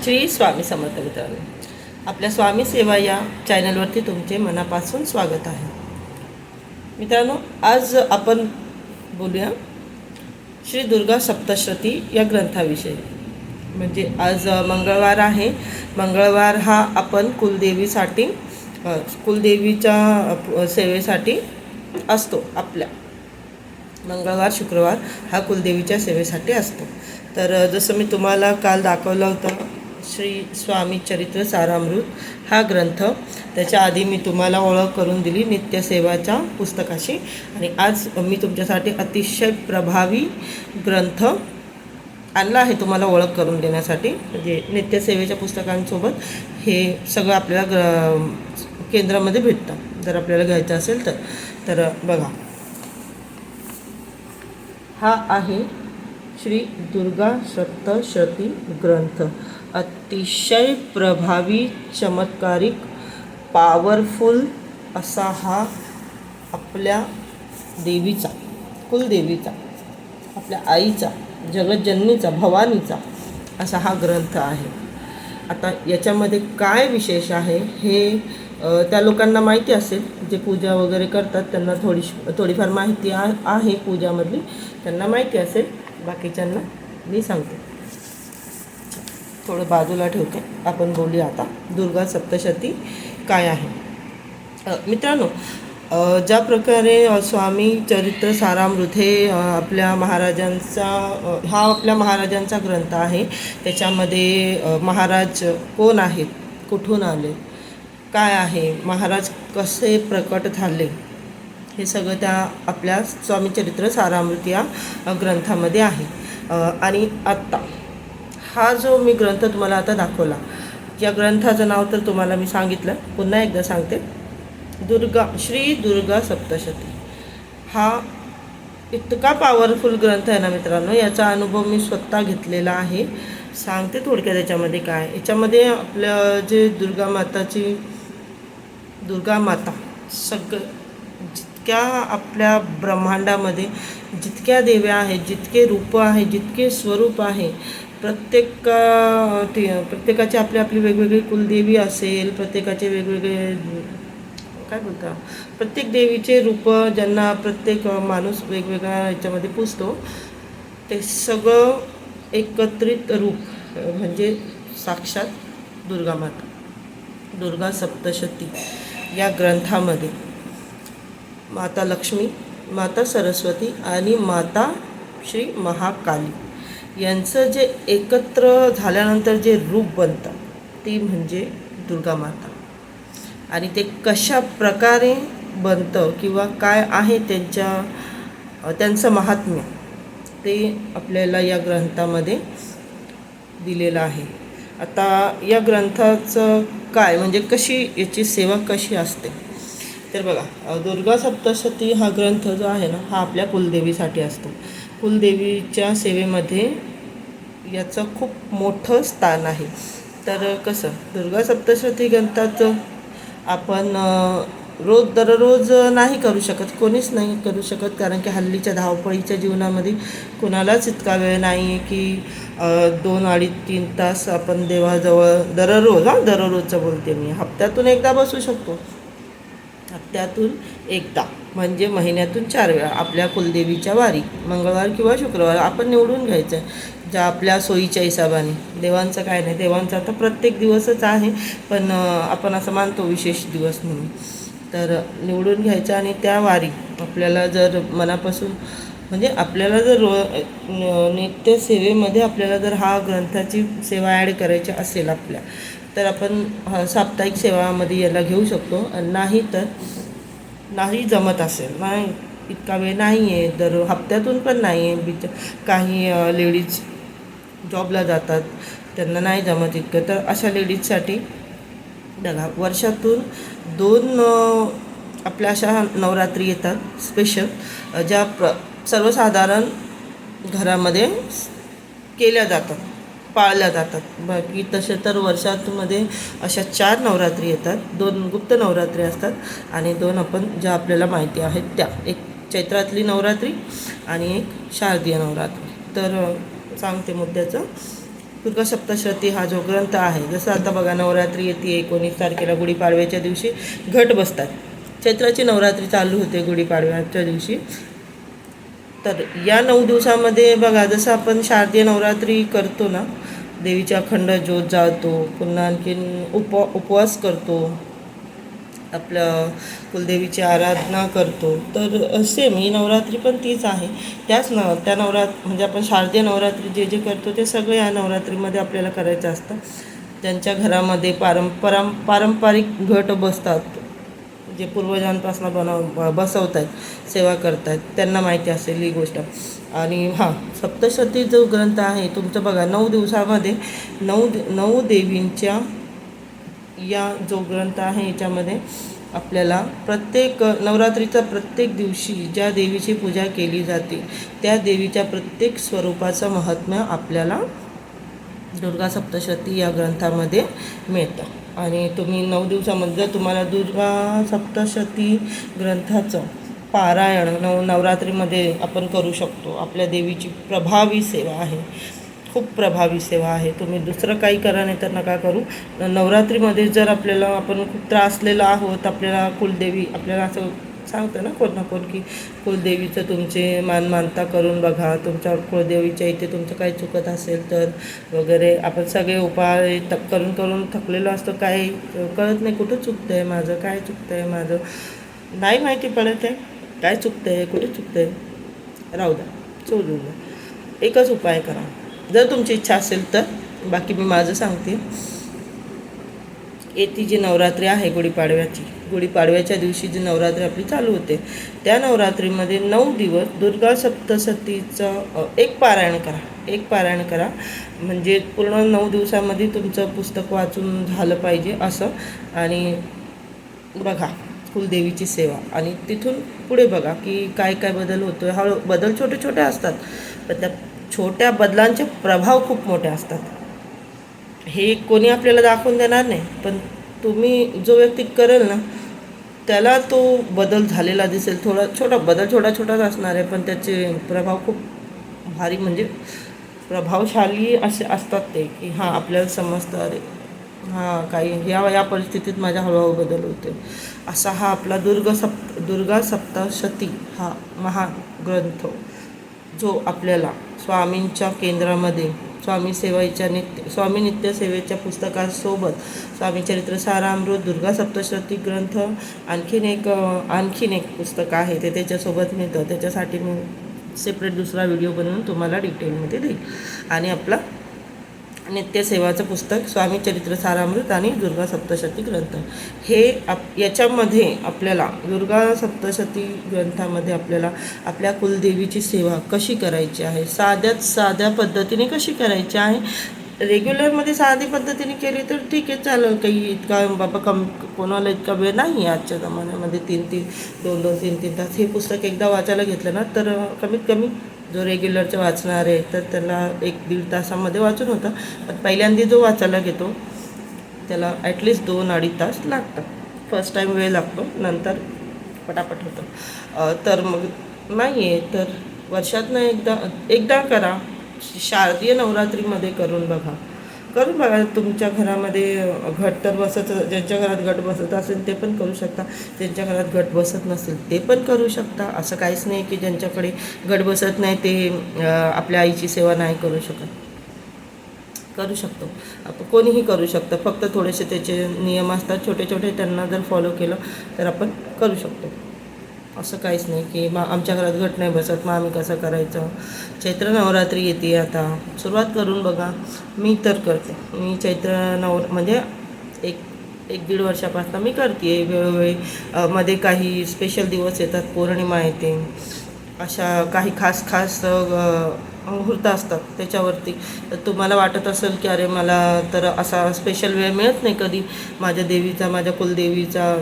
श्री स्वामी समर्थ मित्रांनो, आपल्या स्वामी सेवा या चॅनलवरती तुमचे मनापासून स्वागत आहे. मित्रांनो, आज आपण बोलूया श्री दुर्गा सप्तशती या ग्रंथाविषयी. म्हणजे आज मंगळवार आहे. मंगळवार हा आपण कुलदेवीच्या सेवेसाठी असतो. आपल्या मंगळवार शुक्रवार हा कुलदेवीच्या सेवेसाठी असतो. तर जसं मी तुम्हाला काल दाखवलं होतं श्री स्वामी चरित्र सारामृत हा ग्रंथ, त्याच्या आधी मी तुम्हाला ओळख करून दिली नित्यसेवाच्या पुस्तकाशी. आणि आज मी तुमच्यासाठी अतिशय प्रभावी ग्रंथ आणला आहे तुम्हाला ओळख करून देण्यासाठी. म्हणजे नित्यसेवेच्या पुस्तकांसोबत हे सगळं आपल्याला केंद्रामध्ये भेटतं जर आपल्याला घ्यायचं असेल तर बघा, हा आहे श्री दुर्गा सप्तशती ग्रंथ. अतिशय प्रभावी, चमत्कारिक, पॉवरफुल असा हा आपल्या देवीचा, कुलदेवीचा, आपल्या आईचा, जगज्जननीचा, भवानीचा असा हा ग्रंथ आहे. आता याच्यामध्ये काय विशेष आहे हे त्या लोकांना माहिती असेल, जे पूजा वगैरे करतात त्यांना थोडीफार माहिती आहे पूजामधली, त्यांना माहिती असेल. बाकीच्यांना मी सांगते. थोडं बाजूला ठेवते, आपण बोलूया आता दुर्गा सप्तशती काय आहे. मित्रांनो, ज्या प्रकारे स्वामी चरित्र सारामृत हे आपल्या महाराजांचा ग्रंथ आहे. त्याच्यामध्ये महाराज कोण आहेत, कुठून आले, काय आहे, महाराज कसे प्रकट झाले, हे सगळं त्या आपल्या स्वामी चरित्र सारामृत या ग्रंथामध्ये आहे. आणि आत्ता हा जो मी ग्रंथ तुम्हाला आता दाखवला, या ग्रंथाचं नाव तर तुम्हाला मी सांगितलं, पुन्हा एकदा सांगते. श्री दुर्गा सप्तशती हा इतका पॉवरफुल ग्रंथ आहे ना मित्रांनो. याचा अनुभव मी स्वतः घेतलेला आहे. सांगते थोडक्यात याच्यामध्ये काय. याच्यामध्ये आपल्या जे दुर्गा माता जितक्या आपल्या ब्रह्मांडामध्ये जितक्या देव्या आहेत, जितके रूप आहे, जितके स्वरूप आहे, प्रत्येकाची आपली वेगवेगळी कुलदेवी असेल, प्रत्येकाचे वेगवेगळे प्रत्येक देवीचे रूप, ज्यांना प्रत्येक माणूस वेगवेगळ्या याच्यामध्ये पुजतो, ते सगळं एकत्रित रूप म्हणजे साक्षात दुर्गा माता. दुर्गा सप्तशती या ग्रंथामध्ये माता लक्ष्मी, माता सरस्वती आणि माता श्री महाकाली यांचं जे एकत्र झाल्यानंतर जे रूप बनतं ते म्हणजे दुर्गा माता. आणि ते कशा प्रकारे बनतं किंवा काय आहे त्यांचं महात्म्य, ते आपल्याला या ग्रंथामध्ये दिलेलं आहे. आता या ग्रंथाचं काय म्हणजे कशी याची सेवा कशी असते तर बघा, दुर्गा सप्तशती हा ग्रंथ जो आहे ना, हा आपल्या कुलदेवीसाठी असतो. कुलदेवीच्या सेवेमध्ये याचं खूप मोठं स्थान आहे. तर कसं, दुर्गा सप्तशती ग्रंथात आपण दररोज नाही करू शकत, कोणीच नाही करू शकत. कारण की हल्लीच्या धावपळीच्या जीवनामध्ये कुणालाच इतका वेळ नाही आहे की 2, 2.5, 3 तास आपण देवाजवळ दररोजचं बोलते मी, हप्त्यातून एकदा बसू शकतो. हप्त्यातून एकदा म्हणजे महिन्यातून 4 वेळा आपल्या कुलदेवीच्या वारी, मंगळवार किंवा शुक्रवार आपण निवडून घ्यायचं आहे, ज्या आपल्या सोयीच्या हिसाबाने. देवांचं काय नाही, देवांचा तर प्रत्येक दिवसच आहे, पण आपण असं मानतो विशेष दिवस म्हणून. तर निवडून घ्यायचं आणि त्या वारी आपल्याला जर मनापासून म्हणजे आपल्याला जर नित्यसेवेमध्ये आपल्याला जर हा ग्रंथाची सेवा ॲड करायची असेल आपल्या, तर आपण साप्ताहिक सेवामध्ये याला घेऊ शकतो. नाही तर नाही जमत असेल, नाही इतका वेळ नाही आहे, दर हप्त्यातून पण नाही आहे, काही लेडीज जॉबला जातात, त्यांना नाही जमत इतकं, तर अशा लेडीजसाठी बघा, वर्षातून 2 आपल्या अशा नवरात्री येतात स्पेशल, ज्या सर्वसाधारण घरामध्ये केल्या जातात, पाळल्या जातात. बाकी तसे तर वर्षातमध्ये अशा 4 नवरात्री येतात. 2 गुप्त नवरात्री असतात आणि 2 आपण ज्या आपल्याला माहिती आहेत त्या, एक चैत्रातली नवरात्री आणि एक शारदीय नवरात्री. तर सांगते मुद्द्याचं, दुर्गा सप्तशती हा जो ग्रंथ आहे, जसं आता बघा नवरात्री येते 19 तारखेला, गुढीपाडव्याच्या दिवशी घट बसतात. चैत्राची नवरात्री चालू होते गुढीपाडव्याच्या दिवशी. तर या 9 दिवसामध्ये बघा, जसं आपण शारदीय नवरात्री करतो ना, देवीची अखंड ज्योत जाळतो, पुन्हा आणखीन उपवास करतो, आपलं कुलदेवीची आराधना करतो. तर सेम ही नवरात्री पण तीच आहे. त्या म्हणजे आपण शारदीय नवरात्री जे जे करतो ते सगळं या नवरात्रीमध्ये आपल्याला करायचं असतं. ज्यांच्या घरामध्ये पारंपरिक घट बसतात, जे पूर्वजांपासून बसवत आहेत, सेवा करत आहेत, त्यांना माहिती असेल ही गोष्ट. आणि सप्तशती जो ग्रंथ आहे तुमचं बघा, 9 दिवसामध्ये 9 देवींच्या या जो ग्रंथ आहे याच्यामध्ये आपल्याला प्रत्येक नवरात्रीचा प्रत्येक दिवशी ज्या देवीची पूजा केली जाते त्या देवीच्या प्रत्येक स्वरूपाचं महात्म्य आपल्याला दुर्गा सप्तशती या ग्रंथामध्ये मिळतं. आणि तुम्ही 9 दिवसामध्ये जर तुम्हाला दुर्गा सप्तशती ग्रंथाचं पारायण नवरात्रीमध्ये आपण करू शकतो. आपल्या देवीची प्रभावी सेवा आहे, खूप प्रभावी सेवा आहे. तुम्ही दुसरं काही करा नाही तर नका करू. नवरात्रीमध्ये जर आपल्याला आपण खूप त्रासलेलो आहोत, आपल्याला कुलदेवी आपल्याला असं सांगतं ना कोण ना कोण की कुलदेवीचं तुमचे मानता करून बघा, तुमच्या कुलदेवीच्या इथे तुमचं काही चुकत असेल तर वगैरे. आपण सगळे उपाय करून थकलेलो असतो, काही कळत नाही कुठं चुकतं आहे माझं, काय चुकतं आहे माझं, नाही माहिती पडत आहे काय चुकतं आहे, कुठे चुकतं आहे. राहू द्या, सोडून द्या. एकच उपाय करा जर तुमची इच्छा असेल तर. बाकी मी माझं सांगते. येती जी नवरात्री आहे गुढीपाडव्याच्या दिवशी जी नवरात्री आपली चालू होते, त्या नवरात्रीमध्ये 9 दिवस दुर्गा सप्तशतीचं एक पारायण करा. म्हणजे पूर्ण 9 दिवसामध्ये तुमचं पुस्तक वाचून झालं पाहिजे असं. आणि बघा कुलदेवीची सेवा, आणि तिथून पुढे बघा की काय काय बदल होतो आहे. बदल छोटे छोटे असतात, पण त्या छोट्या बदलांचे प्रभाव खूप मोठे असतात. हे कोणी आपल्याला दाखवून देणार नाही, पण तुम्ही जो व्यक्ती करेल ना त्याला तो बदल झालेला दिसेल. छोटाच असणार आहे, पण त्याचे प्रभाव खूप भारी, म्हणजे प्रभावशाली असे असतात ते की आपल्याला समजतं अरे काही या परिस्थितीत माझ्या हळूहळू बदल होते. असा हा आपला दुर्गा सप्तशती हा महाग्रंथ, जो आपल्याला स्वामींच्या केंद्रामध्ये स्वामी नित्य सेवेच्या पुस्तकासोबत स्वामी चरित्र सारामृत, दुर्गा सप्तशती ग्रंथ, आणखीन एक पुस्तक आहे ते त्याच्यासोबत मिळतं. त्याच्यासाठी मी सेपरेट दुसरा व्हिडिओ बनवून तुम्हाला डिटेलमध्ये देईल. आणि आपला नित्यसेवाचं पुस्तक स्वामी चरित्र सारामृत आणि दुर्गा सप्तशती ग्रंथ, हे याच्यामध्ये आपल्याला दुर्गा सप्तशती ग्रंथामध्ये आपल्याला आपल्या कुलदेवीची सेवा कशी करायची आहे, साध्या पद्धतीने कशी करायची आहे. रेग्युलरमध्ये साधी पद्धतीने केली तर ठीक आहे, चालेल, काही इतका बाबा कोणाला इतका वेळ नाही आहे आजच्या जमान्यामध्ये. 2-3 तास हे पुस्तक एकदा वाचायला घेतलं ना तर कमीत कमी जो रेग्युलरचं वाचणार आहे तर त्याला 1-1.5 तासामध्ये वाचून होतं. पण पहिल्यांदा जो वाचायला घेतो त्याला ॲटलिस्ट 2-2.5 तास लागतात. फर्स्ट टाईम वेळ लागतो, नंतर पटापट होतं. तर मग नाही आहे तर वर्षातनं एकदा करा. शारदीय नवरात्रीमध्ये करून बघा. तुमच्या घरामध्ये घट तर ज्यांच्या घरात घट बसत असेल ते पण करू शकता, ज्यांच्या घरात घट बसत नसेल ते पण करू शकता. असं काहीच नाही की ज्यांच्याकडे घट बसत नाही ते आपल्या आईची सेवा नाही करू शकतो. आपण कोणीही करू शकतं, फक्त थोडेसे त्याचे नियम असतात छोटे, त्यांना जर फॉलो केलं तर आपण करू शकतो. असं काहीच नाही की आमच्या घरात घट नाही बसत मग आम्ही कसं करायचं. चैत्र नवरात्री येते, आता सुरुवात करून बघा. मी तर करते. मी म्हणजे 1-1.5 वर्षापासून मी करते आहे. वेळोवेळी मध्ये काही स्पेशल दिवस येतात, पौर्णिमा येते, अशा काही खास मुहूर्त असतात त्याच्यावरती. तर तुम्हाला वाटत असेल की अरे मला तर असा स्पेशल वेळ मिळत नाही कधी माझ्या कुलदेवीचा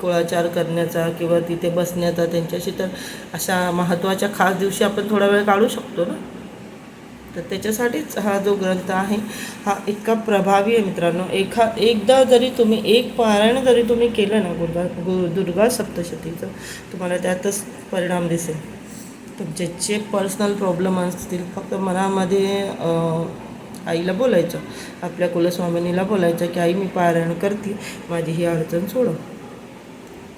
कुळाचार करण्याचा किंवा तिथे बसण्याचा त्यांच्याशी, तर अशा महत्त्वाच्या खास दिवशी आपण थोडा वेळ काढू शकतो ना. तर त्याच्यासाठीच हा जो ग्रंथ आहे हा इतका प्रभावी आहे मित्रांनो. एकदा जरी तुम्ही एक पारायण जरी तुम्ही केलं ना दुर्गा सप्तशतीचं, तुम्हाला त्यातच परिणाम दिसेल. तुमचे जे पर्सनल प्रॉब्लेम असतील, फक्त मनामध्ये आईला बोलायचं, आपल्या कुलस्वामिनीला बोलायचं की आई मी पारायण करते, माझी ही अडचण सोडव.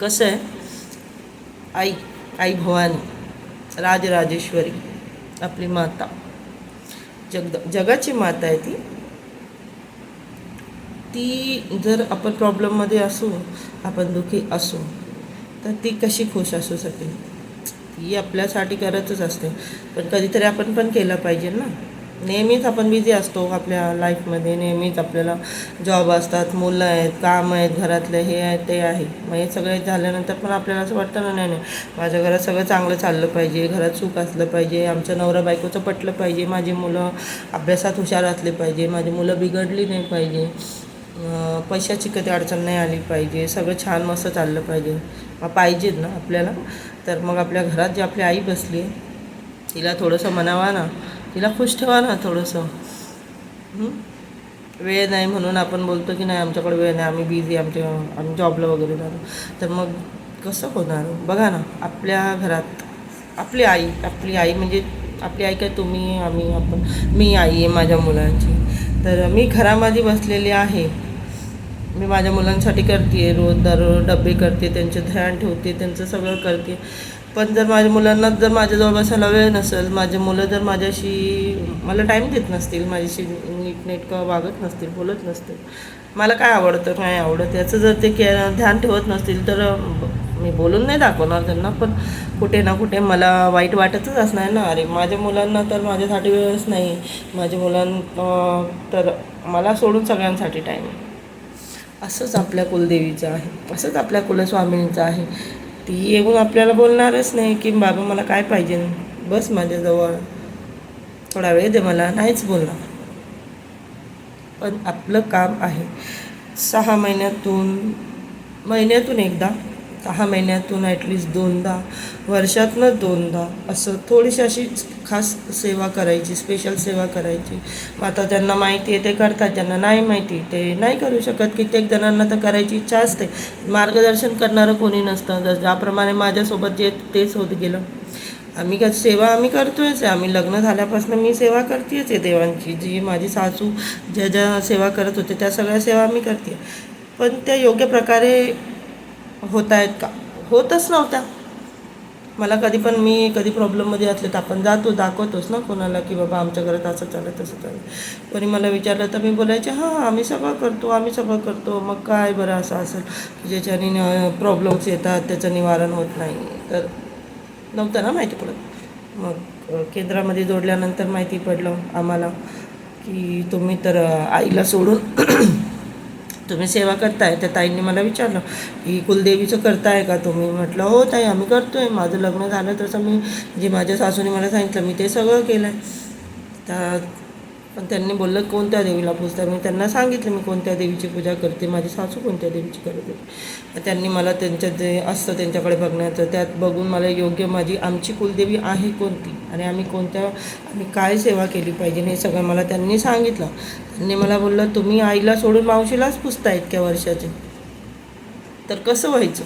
कसं आहे, आई भवानी राजराजेश्वरी आपली माता, जगाची माता आहे ती जर आपण प्रॉब्लेममध्ये असू, आपण दुःखी असू, तर ती कशी खुश असू शकेल. ती आपल्यासाठी करतच असते, पण कधीतरी आपण पण केलं पाहिजे ना. नेहमीच आपण बिझी असतो आपल्या लाईफमध्ये, नेहमीच आपल्याला जॉब असतात, मुलं आहेत, काम आहेत, घरातलं हे आहे ते आहे. मग हे सगळे झाल्यानंतर पण आपल्याला असं वाटतं ना, नाही माझ्या घरात सगळं चांगलं चाललं पाहिजे, घरात सुख असलं पाहिजे, आमचं नवरा बायकोचं पटलं पाहिजे, माझी मुलं अभ्यासात हुशार असले पाहिजे, माझी मुलं बिघडली नाही पाहिजे, पैशाची कधी अडचण नाही आली पाहिजे, सगळं छान मस्त चाललं पाहिजे. मग पाहिजेत ना आपल्याला. तर मग आपल्या घरात जी आपली आई बसली आहे, तिला थोडंसं म्हणावा ना, तिला खुश ठेवा ना थोडंसं. वेळ नाही म्हणून आपण बोलतो की नाही आमच्याकडे वेळ नाही, आम्ही बिझी, आम्ही जॉबला वगैरे जातो. तर मग कसं होणार. बघा ना, आपल्या घरात आपली आई म्हणजे आपली आई काय, तुम्ही आपण मी आई आहे माझ्या मुलांची. तर मी घरामध्ये बसलेली आहे, मी माझ्या मुलांसाठी करते, दररोज डबे करते, त्यांचे ध्यान ठेवते, त्यांचं सगळं करते. पण जर माझ्या मुलांना जर माझ्याजवळ बसायला वेळ नसेल, माझे मुलं जर माझ्याशी मला टाईम देत नसतील, माझ्याशी नीटनेटकं वागत नसतील, बोलत नसतील, मला काय आवडतं काय आवडत याचं जर ते ध्यान ठेवत नसतील, तर मी बोलून नाही दाखवणार त्यांना, पण कुठे ना कुठे मला वाईट वाटतच असणार ना. अरे माझ्या मुलांना तर माझ्यासाठी वेळच नाही, माझ्या मुलांना तर मला सोडून सगळ्यांसाठी टाईम आहे. असंच आपल्या कुलदेवीचं आहे, असंच आपल्या कुलस्वामिनीचं आहे. ती येऊन आपल्याला बोलणारच नाही की बाबा मला काय पाहिजे, बस माझ्याजवळ थोडा वेळ दे, मला नाहीच बोलणार. पण आपलं काम आहे 6 महिन्यातून एकदा, 6 महिन्यातून ॲटलिस्ट 2दा, वर्षातनं 2दा असं थोडीशी अशी खास सेवा करायची, स्पेशल सेवा करायची. मग आता ज्यांना माहिती आहे ते करतात, ज्यांना नाही माहिती ते नाही करू शकत. कित्येक जणांना तर करायची इच्छा असते, मार्गदर्शन करणारं कोणी नसतं. ज्याप्रमाणे माझ्यासोबत जे तेच होत गेलं. सेवा आम्ही करतोयच आहे, आम्ही लग्न झाल्यापासून मी सेवा करतेच आहे देवांची. जी माझी सासू ज्या सेवा करत होते त्या सगळ्या सेवा मी करते, पण त्या योग्य प्रकारे होत आहेत का, होतच नव्हत्या. मला कधी प्रॉब्लेममध्ये असले तर आपण दाखवतोच ना कोणाला की बाबा आमच्या घरात असं चाललं तसं चाललं. कोणी मला विचारलं तर मी बोलायचे आम्ही सगळं करतो. मग काय बरं असं असेल की ज्याच्याने प्रॉब्लेम्स येतात, त्याचं निवारण होत नाही. तर नव्हतं ना माहिती पडत. मग केंद्रामध्ये जोडल्यानंतर माहिती पडलं आम्हाला की तुम्ही तर आईला सोडून तुम्ही सेवा करताय. त्या ताईंनी मला विचारलं की कुलदेवीचं करताय का तुम्ही. म्हटलं हो ताई आम्ही करतो आहे, माझं लग्न झालं तसं मी जे माझ्या सासूने मला सांगितलं मी ते सगळं केलं आहे. पण त्यांनी बोललं कोणत्या देवीला पूजता. मी त्यांना सांगितलं मी कोणत्या देवीची पूजा करते, माझी सासू कोणत्या देवीची करत होती. त्यांनी मला त्यांच्या जे असतं त्यांच्याकडे बघण्याचं, त्यात बघून मला योग्य आमची कुलदेवी आहे कोणती आणि आम्ही काय सेवा केली पाहिजे हे सगळं मला त्यांनी सांगितलं. त्यांनी मला बोललं तुम्ही आईला सोडून मावशीलाच पुजता इतक्या वर्षाचे, तर कसं व्हायचं.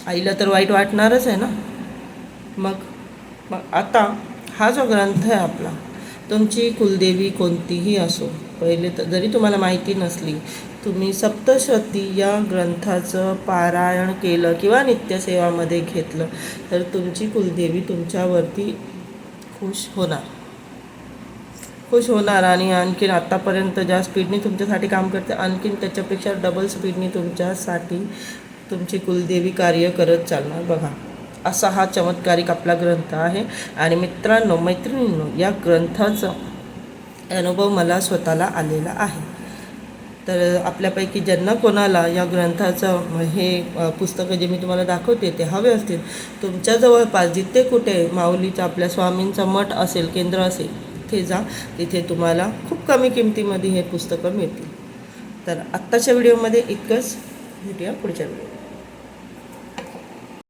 आईला तर वाईट वाटणारच आहे ना. मग आता हा जो ग्रंथ आहे आपला, तुमची कुलदेवी कोणतीही असो, पहिले तर जरी तुम्हाला माहिती नसली, तुम्ही सप्तशती या ग्रंथाचं पारायण केलं किंवा नित्यसेवामध्ये घेतलं तर तुमची कुलदेवी तुमच्यावरती खुश होणार आणि आणखीन आत्तापर्यंत ज्या स्पीडने तुमच्यासाठी काम करते, आणखीन त्याच्यापेक्षा डबल स्पीडने तुमच्यासाठी तुमची कुलदेवी कार्य करत चालणार. बघा असा हा चमत्कारिक आपला ग्रंथ आहे. आणि मित्रांनो मैत्रिणींनो, या ग्रंथाचा अनुभव मला स्वतःला आलेला आहे. तर आपल्यापैकी ज्यांना कोणाला या ग्रंथाचं पुस्तकं जे मी तुम्हाला दाखवते ते हवे असतील, तुमच्या जवळपास जिथे कुठे माऊलीचा आपल्या स्वामींचा मठ असेल, केंद्र असेल, तिथे जा. तिथे तुम्हाला खूप कमी किमतीमध्ये हे पुस्तकं मिळतील. तर आत्ताच्या व्हिडिओमध्ये इतकंच. भेटूया पुढच्या व्हिडिओ.